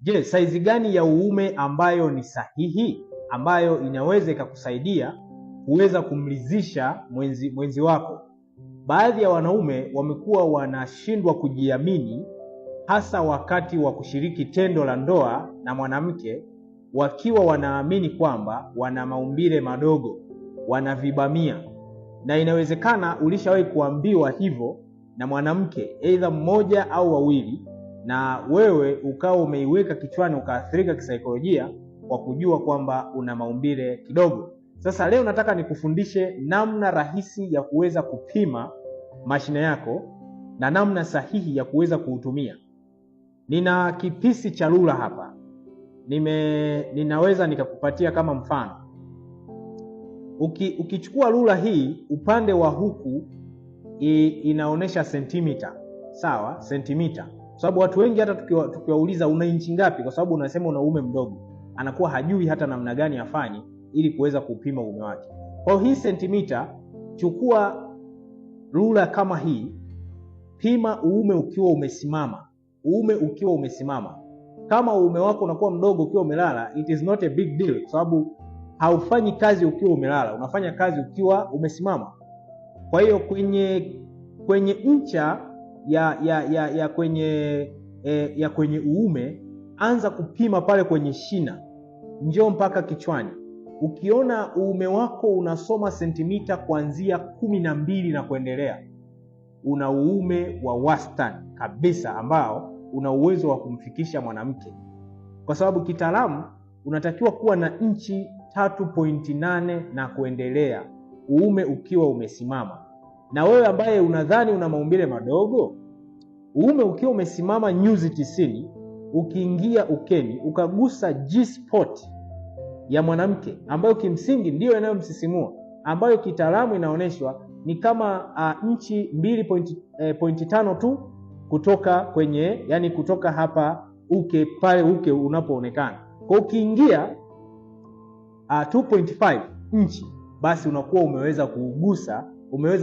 Je, saizi gani ya uume ambayo ni sahihi, ambayo inaweza ikakusaidia kuweza kumridhisha mwenzi wako? Baadhi ya wanaume wamekuwa wanashindwa kujiamini, hasa wakati wa kushiriki tendo la ndoa na mwanamke, wakiwa wanaamini kwamba wana maumbile madogo, wana vibamia. Na inawezekana ulishawahi kuambiwa hivyo na mwanamke, aidha mmoja au wawili, na wewe ukawa umeiweka kichwani, ukaathirika kisaikolojia kwa kujua kwamba una maumbile kidogo. Sasa leo nataka nikufundishe namna rahisi ya kuweza kupima mashine yako na namna sahihi ya kuweza kuutumia. Nina kipisi cha rula hapa. Ninaweza nikakupatia kama mfano. Ukichukua rula hii, upande wa huku inaonesha sentimita. Sawa, sentimita. Kwa sababu watu wengi hata tukiwauliza una inchi ngapi, kwa sababu unasema una uume mdogo, anakuwa hajui hata namna gani afanye ili kuweza kupima uume wake. Kwa hiyo hii sentimita, chukua rula kama hii, pima uume ukiwa umesimama. Uume ukiwa umesimama. Kama uume wako unakuwa mdogo ukiwa umelala, it is not a big deal, kwa sababu haufanyi kazi ukiwa umelala, unafanya kazi ukiwa umesimama. Kwa hiyo kwenye ncha ya kwenye uume, anza kupima pale kwenye shina, njoo mpaka kichwani. Ukiona uume wako unasoma sentimita kuanzia 12 na kuendelea, una uume wa wastani kabisa ambao una uwezo wa kumfikisha mwanamke. Kwa sababu kitaalamu unatakiwa kuwa na inchi 3.8 na kuendelea, uume ukiwa umesimama. Na wewe ambaye unadhani una maumbile madogo, uume ukiwa umesimama nyuzi 90, ukiingia ukeni ukagusa G-spot ya mwanamke, ambayo kimsingi ndiyo inayomsisimua, ambayo kitaalamu inaonyeshwa ni kama inchi 2.5 tu kutoka kwenye, yani kutoka hapa uke, pale uke unapoonekana. Kwa ukiingia 2.5 inchi, basi unakuwa umeweza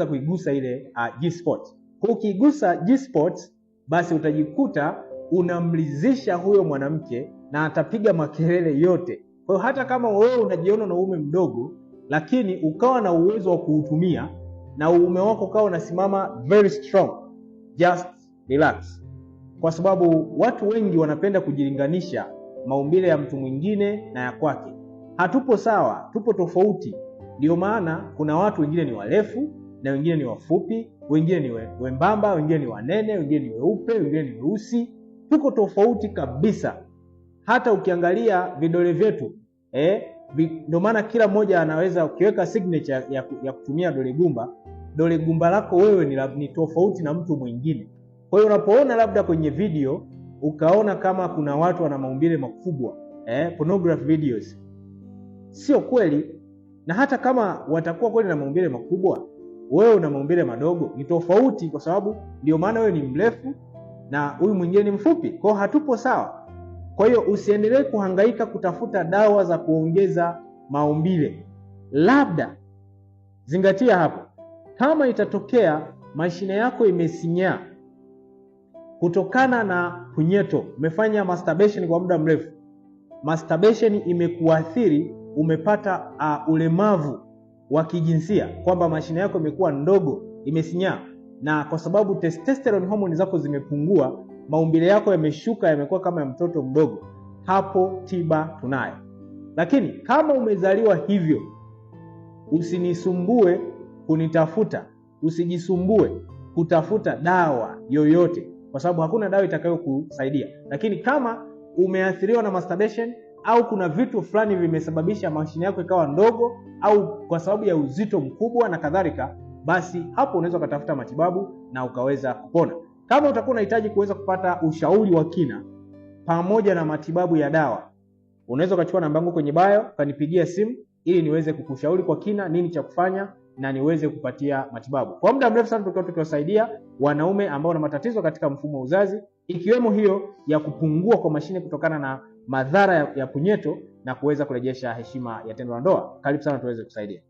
kuigusa ile G-spot. Kwa ukigusa G-spot, basi utajikuta unamridhisha huyo mwanamke na atapiga makelele yote. Kwa hata kama wewe unajiona na uume mdogo, lakini ukawa na uwezo wa kuutumia na uume wako ukawa unasimama very strong, just relax. Kwa sababu watu wengi wanapenda kujilinganisha maumbile ya mtu mwingine na ya kwake. Hatupo sawa, tupo tofauti. Ndio maana kuna watu wengine ni warefu na wengine ni wafupi, wengine ni wembamba, wengine ni wanene, wengine ni weupe, wengine ni weusi. Tuko tofauti kabisa. Hata ukiangalia vidole vyetu, ndio maana kila mmoja anaweza, ukiweka signature ya kutumia dole gumba lako wewe ni tofauti na mtu mwingine. Kwa hiyo unapoona labda kwenye video ukaona kama kuna watu wana maumbile makubwa, pornography videos, sio kweli. Na hata kama watakuwa kweli na maumbile makubwa, wewe una maumbile madogo, ni tofauti, kwa sababu ndio maana wewe ni mrefu na huyu mwingine ni mfupi. Kwa hiyo hatupo sawa. Kwa hiyo usiendelee kuhangaika kutafuta dawa za kuongeza maumbile. Labda zingatia hapo, kama itatokea mashine yako imesinyaa kutokana na punyeto, umefanya masturbation kwa muda mrefu, masturbation imekuathiri, umepata ulemavu wa kijinsia, kwamba mashine yako imekuwa ndogo, imesinyaa, na kwa sababu testosterone hormone zako zimepungua, maumbile yako yameshuka, yamekuwa kama ya mtoto mdogo, hapo tiba tunayo. Lakini kama umezaliwa hivyo, usinisumbue kunitafuta, usijisumbue kutafuta dawa yoyote, kwa sababu hakuna dawa itakayokusaidia. Lakini kama umeathiriwa na masturbation, au kuna vitu fulani vimesababisha mashine yako ikawa ndogo, au kwa sababu ya uzito mkubwa na kadhalika, basi hapo unaweza kutafuta matibabu na ukaweza kupona. Kama utakuwa unahitaji kuweza kupata ushauri wa kina pamoja na matibabu ya dawa, unaweza kuchukua namba yangu kwenye bio, kanipigia simu ili niweze kukushauri kwa kina nini cha kufanya na niweze kupatia matibabu. Kwa muda mrefu sana tukiwasaidia wanaume ambao wana matatizo katika mfumo wa uzazi, ikiwemo hiyo ya kupungua kwa mashine kutokana na madhara ya punyeto, na kuweza kurejesha heshima ya tendo la ndoa. Karibu sana tuweze kusaidia.